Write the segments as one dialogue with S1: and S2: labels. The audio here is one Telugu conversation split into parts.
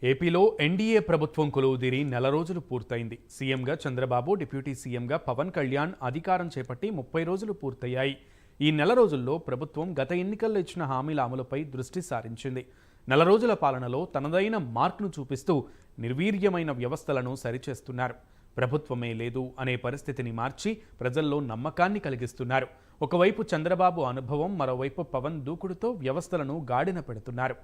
S1: ఏపీలో ఎన్డీఏ ప్రభుత్వం కొలువుదీరి నెల రోజులు పూర్తయింది. సీఎంగా చంద్రబాబు, డిప్యూటీ సీఎంగా పవన్ కళ్యాణ్ అధికారం చేపట్టి 30 రోజులు పూర్తయ్యాయి. ఈ నెల రోజుల్లో ప్రభుత్వం గత ఎన్నికల్లో ఇచ్చిన హామీల అమలుపై దృష్టి సారించింది. నెల రోజుల పాలనలో తనదైన మార్క్ను చూపిస్తూ నిర్వీర్యమైన వ్యవస్థలను సరిచేస్తున్నారు. ప్రభుత్వమే లేదు అనే పరిస్థితిని మార్చి ప్రజల్లో నమ్మకాన్ని కలిగిస్తున్నారు. ఒకవైపు చంద్రబాబు అనుభవం, మరోవైపు పవన్ దూకుడుతో వ్యవస్థలను గాడిన పెడుతున్నారు.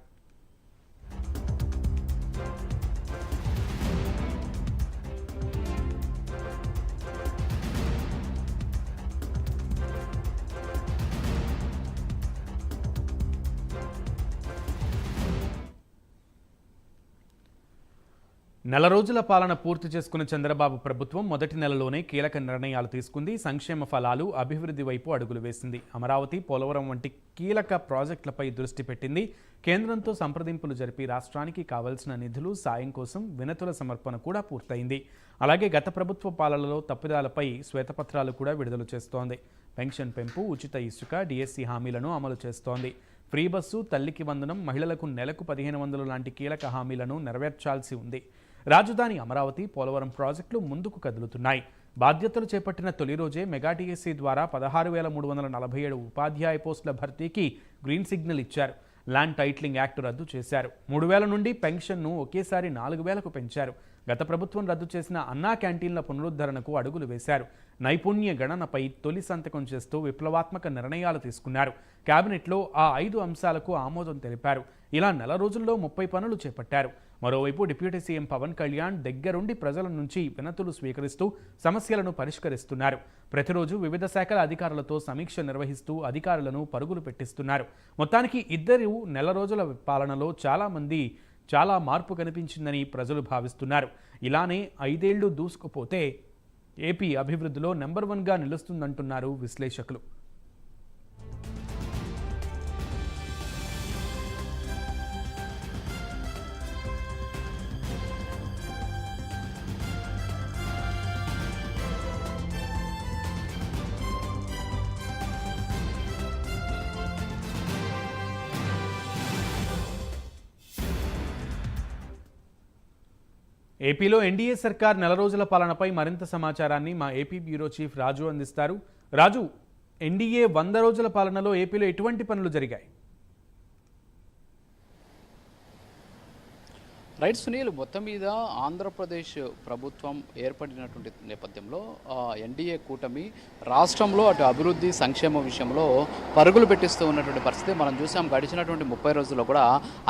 S1: నెల రోజుల పాలన పూర్తి చేసుకున్న చంద్రబాబు ప్రభుత్వం మొదటి నెలలోనే కీలక నిర్ణయాలు తీసుకుంది. సంక్షేమ ఫలాలు, అభివృద్ధి వైపు అడుగులు వేసింది. అమరావతి, పోలవరం వంటి కీలక ప్రాజెక్టులపై దృష్టి పెట్టింది. కేంద్రంతో సంప్రదింపులు జరిపి రాష్ట్రానికి కావాల్సిన నిధులు, సాయం కోసం వినతుల సమర్పణ కూడా పూర్తయింది. అలాగే గత ప్రభుత్వ పాలనలో తప్పిదాలపై శ్వేతపత్రాలు కూడా విడుదల చేస్తోంది. పెన్షన్ పెంపు, ఉచిత ఇసుక, డిఎస్సి హామీలను అమలు చేస్తోంది. ఫ్రీ బస్సు, తల్లికి వందనం, మహిళలకు నెలకు 1500 లాంటి కీలక హామీలను నెరవేర్చాల్సి ఉంది. రాజధాని అమరావతి, పోలవరం ప్రాజెక్టులు ముందుకు కదులుతున్నాయి. బాధ్యతలు చేపట్టిన తొలి రోజే మెగా డిఎస్సి ద్వారా 16,347 ఉపాధ్యాయ పోస్టుల భర్తీకి గ్రీన్ సిగ్నల్ ఇచ్చారు. ల్యాండ్ టైటిలింగ్ యాక్ట్ రద్దు చేశారు. 3,000 నుండి పెన్షన్ను ఒకేసారి 4,000కు పెంచారు. గత ప్రభుత్వం రద్దు చేసిన అన్నా క్యాంటీన్ల పునరుద్ధరణకు అడుగులు వేశారు. నైపుణ్య గణనపై తొలి సంతకం చేస్తూ విప్లవాత్మక నిర్ణయాలు తీసుకున్నారు. కేబినెట్లో ఆ 5 అంశాలకు ఆమోదం తెలిపారు. ఇలా నెల రోజుల్లో 30 పనులు చేపట్టారు. మరోవైపు డిప్యూటీ సీఎం పవన్ కళ్యాణ్ దగ్గరుండి ప్రజల నుంచి వినతులు స్వీకరిస్తూ సమస్యలను పరిష్కరిస్తున్నారు. ప్రతిరోజు వివిధ శాఖల అధికారులతో సమీక్ష నిర్వహిస్తూ అధికారులను పరుగులు పెట్టిస్తున్నారు. మొత్తానికి ఇద్దరు నెల రోజుల పాలనలో చాలా మార్పు కనిపించిందని ప్రజలు భావిస్తున్నారు. ఇలానే 5 ఏళ్లు దూసుకుపోతే ఏపీ అభివృద్ధిలో నెంబర్ 1గా నిలుస్తుందంటున్నారు విశ్లేషకులు. ఏపీలో ఎన్డీఏ సర్కార్ నెల రోజుల పాలనపై మరింత సమాచారాన్ని మా ఏపీ బ్యూరో చీఫ్ రాజు అందిస్తారు. రాజు, ఎన్డీఏ 100 రోజుల పాలనలో ఏపీలో ఎటువంటి పనులు జరిగాయి?
S2: రైట్ సునీల్, మొత్తం మీద ఆంధ్రప్రదేశ్ ప్రభుత్వం ఏర్పడినటువంటి నేపథ్యంలో ఎన్డీఏ కూటమి రాష్ట్రంలో అటు అభివృద్ధి, సంక్షేమ విషయంలో పరుగులు పెట్టిస్తూ ఉన్నటువంటి పరిస్థితి మనం చూసాం. గడిచినటువంటి 30 రోజుల్లో కూడా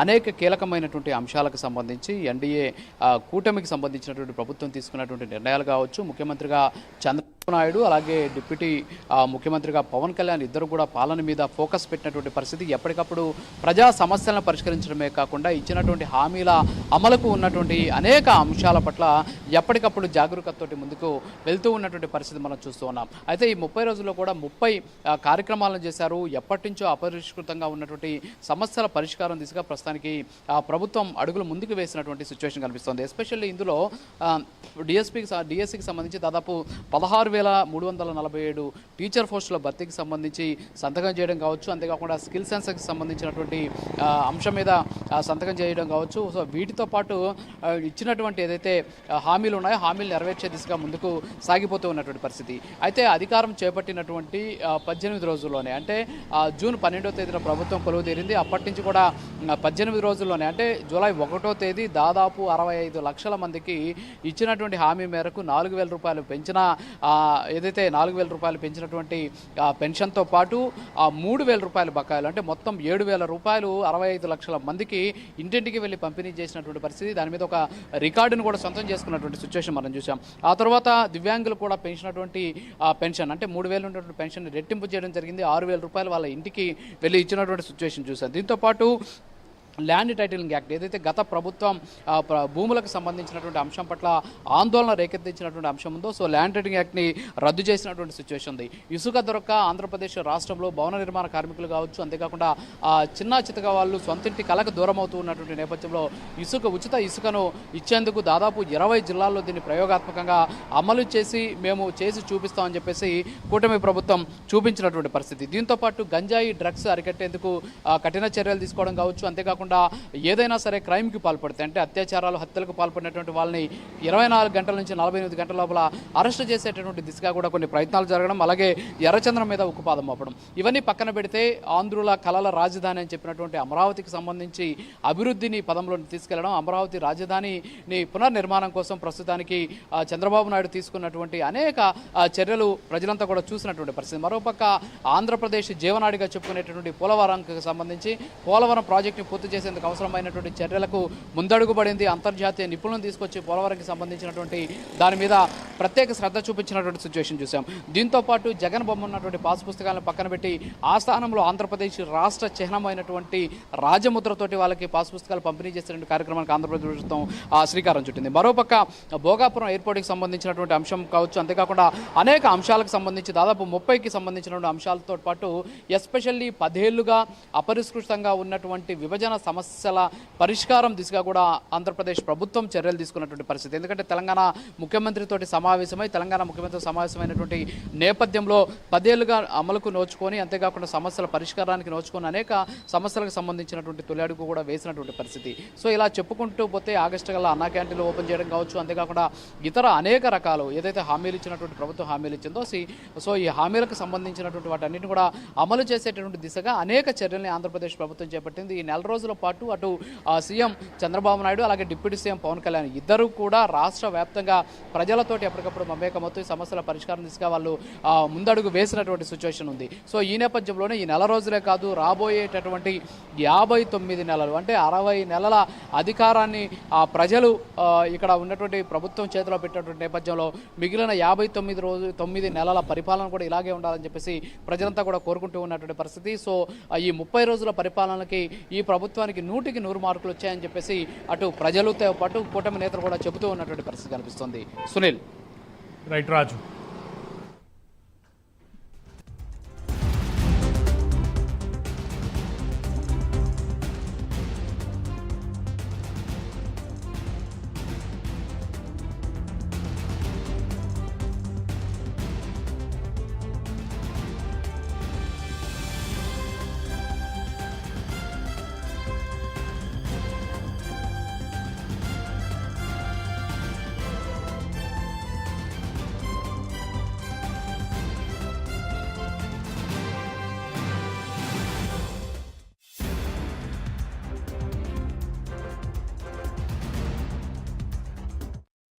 S2: అనేక కీలకమైనటువంటి అంశాలకు సంబంధించి ఎన్డీఏ కూటమికి సంబంధించినటువంటి ప్రభుత్వం తీసుకున్నటువంటి నిర్ణయాలు కావచ్చు, ముఖ్యమంత్రిగా చంద్రబాబు నాయుడు అలాగే డిప్యూటీ ముఖ్యమంత్రిగా పవన్ కళ్యాణ్ ఇద్దరు కూడా పాలన మీద ఫోకస్ పెట్టినటువంటి పరిస్థితి. ఎప్పటికప్పుడు ప్రజా సమస్యలను పరిష్కరించడమే కాకుండా ఇచ్చినటువంటి హామీల అమలుకు ఉన్నటువంటి అనేక అంశాల పట్ల ఎప్పటికప్పుడు జాగరూకతతోటి ముందుకు వెళ్తూ ఉన్నటువంటి పరిస్థితి మనం చూస్తూ ఉన్నాం. అయితే ఈ 30 రోజుల్లో కూడా 30 కార్యక్రమాలను చేశారు. ఎప్పటి నుంచో అపరిష్కృతంగా ఉన్నటువంటి సమస్యల పరిష్కారం దిశగా ప్రస్తుతానికి ప్రభుత్వం అడుగులు ముందుకు వేసినటువంటి సిచ్యువేషన్ కనిపిస్తుంది. ఎస్పెషల్లీ ఇందులో డిఎస్సికి సంబంధించి దాదాపు 16,347 టీచర్ పోస్టుల భర్తీకి సంబంధించి సంతకం చేయడం కావచ్చు, అంతేకాకుండా స్కిల్ సెన్సర్కి సంబంధించినటువంటి అంశం మీద సంతకం చేయడం కావచ్చు. సో వీటితో పాటు ఇచ్చినటువంటి ఏదైతే హామీలు ఉన్నాయో హామీలు నెరవేర్చే దిశగా ముందుకు సాగిపోతూ ఉన్నటువంటి పరిస్థితి. అయితే అధికారం చేపట్టినటువంటి 18 రోజుల్లోనే, అంటే జూన్ 12వ తేదీన ప్రభుత్వం కొలువు తీరింది. అప్పటి నుంచి కూడా 18 రోజుల్లోనే, అంటే జూలై 1వ తేదీ దాదాపు 65 లక్షల మందికి ఇచ్చినటువంటి హామీ మేరకు 4,000 రూపాయలు పెంచిన ఏదైతే 4,000 రూపాయలు పెంచినటువంటి పెన్షన్తో పాటు 3,000 రూపాయల బకాయిలు, అంటే మొత్తం 7,000 రూపాయలు 65 లక్షల మందికి ఇంటింటికి వెళ్ళి పంపిణీ చేసినటువంటి పరిస్థితి. దాని మీద ఒక రికార్డును కూడా సొంతం చేసుకున్నటువంటి సిచ్యువేషన్ మనం చూసాం. ఆ తర్వాత దివ్యాంగులు కూడా పెంచినటువంటి పెన్షన్, అంటే 3,000 ఉన్నటువంటి పెన్షన్ రెట్టింపు చేయడం జరిగింది. 6,000 రూపాయలు వాళ్ళ ఇంటికి వెళ్ళి ఇచ్చినటువంటి సిచ్యువేషన్ చూసాం. దీంతోపాటు ల్యాండ్ టైటిలింగ్ యాక్ట్, ఏదైతే గత ప్రభుత్వం భూములకు సంబంధించినటువంటి అంశం పట్ల ఆందోళన రేకెత్తించినటువంటి అంశం ఉందో, సో ల్యాండ్ టైటిలింగ్ యాక్ట్ని రద్దు చేసినటువంటి సిచ్యువేషన్ ఉంది. ఇసుక దొరక్క ఆంధ్రప్రదేశ్ రాష్ట్రంలో భవన నిర్మాణ కార్మికులు కావచ్చు, అంతేకాకుండా చిన్న చితక వాళ్ళు సొంతింటి కళకు దూరం అవుతూ ఉన్నటువంటి నేపథ్యంలో ఉచిత ఇసుకను ఇచ్చేందుకు దాదాపు 20 జిల్లాల్లో దీన్ని ప్రయోగాత్మకంగా అమలు చేసి మేము చేసి చూపిస్తామని చెప్పేసి కూటమి ప్రభుత్వం చూపించినటువంటి పరిస్థితి. దీంతోపాటు గంజాయి, డ్రగ్స్ అరికట్టేందుకు కఠిన చర్యలు తీసుకోవడం కావచ్చు, అంతేకాకుండా అంతేకాకుండా ఏదైనా సరే క్రైమ్కి పాల్పడితే అంటే అత్యాచారాలు హత్యలకు పాల్పడినటువంటి వాళ్ళని 24 గంటల నుంచి 48 గంటల లోపల అరెస్ట్ చేసేటటువంటి దిశగా కూడా కొన్ని ప్రయత్నాలు జరగడం, అలాగే ఎర్రచంద్రం మీద ఉక్కుపాదం మోపడం, ఇవన్నీ పక్కన పెడితే ఆంధ్రుల కలల రాజధాని అని చెప్పినటువంటి అమరావతికి సంబంధించి అభివృద్ధిని పదంలో తీసుకెళ్లడం, అమరావతి రాజధానిని పునర్నిర్మాణం కోసం ప్రస్తుతానికి చంద్రబాబు నాయుడు తీసుకున్నటువంటి అనేక చర్యలు ప్రజలంతా కూడా చూసినటువంటి పరిస్థితి. మరోపక్క ఆంధ్రప్రదేశ్ జీవనాడిగా చెప్పుకునేటటువంటి పోలవరంకి సంబంధించి పోలవరం ప్రాజెక్టుని పూర్తి చేసేందుకు అవసరమైనటువంటి చర్యలకు ముందడుగుబడింది. అంతర్జాతీయ నిపుణులను తీసుకొచ్చి పోలవరంకి సంబంధించినటువంటి దాని మీద ప్రత్యేక శ్రద్ధ చూపించినటువంటి సిచ్యువేషన్ చూసాం. దీంతో పాటు జగన్ బొమ్మ ఉన్నటువంటి పాస్ పుస్తకాలను పక్కన పెట్టి ఆ స్థానంలో ఆంధ్రప్రదేశ్ రాష్ట్ర చిహ్నమైనటువంటి రాజముద్రతోటి వాళ్ళకి పాస్ పుస్తకాలు పంపిణీ చేసేటువంటి కార్యక్రమానికి ఆంధ్రప్రదేశ్ ప్రభుత్వం శ్రీకారం చుట్టింది. మరోపక్క భోగాపురం ఎయిర్పోర్ట్కి సంబంధించినటువంటి అంశం కావచ్చు, అంతేకాకుండా అనేక అంశాలకు సంబంధించి దాదాపు 30కి సంబంధించినటువంటి అంశాలతో పాటు ఎస్పెషల్లీ 10 ఏళ్లుగా అపరిష్కృతంగా ఉన్నటువంటి విభజన సమస్యల పరిష్కారం దిశగా కూడా ఆంధ్రప్రదేశ్ ప్రభుత్వం చర్యలు తీసుకున్నటువంటి పరిస్థితి. ఎందుకంటే తెలంగాణ ముఖ్యమంత్రితోటి సమావేశమై తెలంగాణ ముఖ్యమంత్రి సమావేశమైనటువంటి నేపథ్యంలో 10 ఏళ్లుగా అమలుకు నోచుకొని, అంతేకాకుండా సమస్యల పరిష్కారానికి నోచుకొని అనేక సమస్యలకు సంబంధించినటువంటి తొలి అడుగు కూడా వేసినటువంటి పరిస్థితి. సో ఇలా చెప్పుకుంటూ పోతే ఆగస్టు కల్లా అన్నా క్యాంటీన్లు ఓపెన్ చేయడం కావచ్చు, అంతేకాకుండా ఇతర అనేక రకాలు ఏదైతే హామీలు ఇచ్చినటువంటి ప్రభుత్వం హామీలు ఇచ్చిందో సో ఈ హామీలకు సంబంధించినటువంటి వాటన్నిటిని కూడా అమలు చేసేటటువంటి దిశగా అనేక చర్యల్ని ఆంధ్రప్రదేశ్ ప్రభుత్వం చేపట్టింది. ఈ నెల రోజుల పాటు అటు సీఎం చంద్రబాబు నాయుడు అలాగే డిప్యూటీ సీఎం పవన్ కళ్యాణ్ ఇద్దరు కూడా రాష్ట్ర వ్యాప్తంగా ప్రజలతోటి ఎప్పటికప్పుడు మమేకమవుతూ ఈ సమస్యల పరిష్కారం దిశగా వాళ్ళు ముందడుగు వేసినటువంటి సిచ్యువేషన్ ఉంది. సో ఈ నేపథ్యంలోనే ఈ నెల రోజులే కాదు, రాబోయేటటువంటి 59 నెలలు అంటే 60 నెలల అధికారాన్ని ప్రజలు ఇక్కడ ఉన్నటువంటి ప్రభుత్వం చేతిలో పెట్టినటువంటి నేపథ్యంలో మిగిలిన 59 నెలల పరిపాలన కూడా ఇలాగే ఉండాలని చెప్పేసి ప్రజలంతా కూడా కోరుకుంటూ ఉన్నటువంటి పరిస్థితి. సో ఈ 30 రోజుల పరిపాలనకి ఈ ప్రభుత్వానికి 100కి 100 మార్కులు వచ్చాయని చెప్పేసి అటు ప్రజలతో పాటు కూటమి నేతలు కూడా చెబుతూ ఉన్నటువంటి పరిస్థితి కనిపిస్తుంది. సునీల్.
S1: రైట్ రాజు.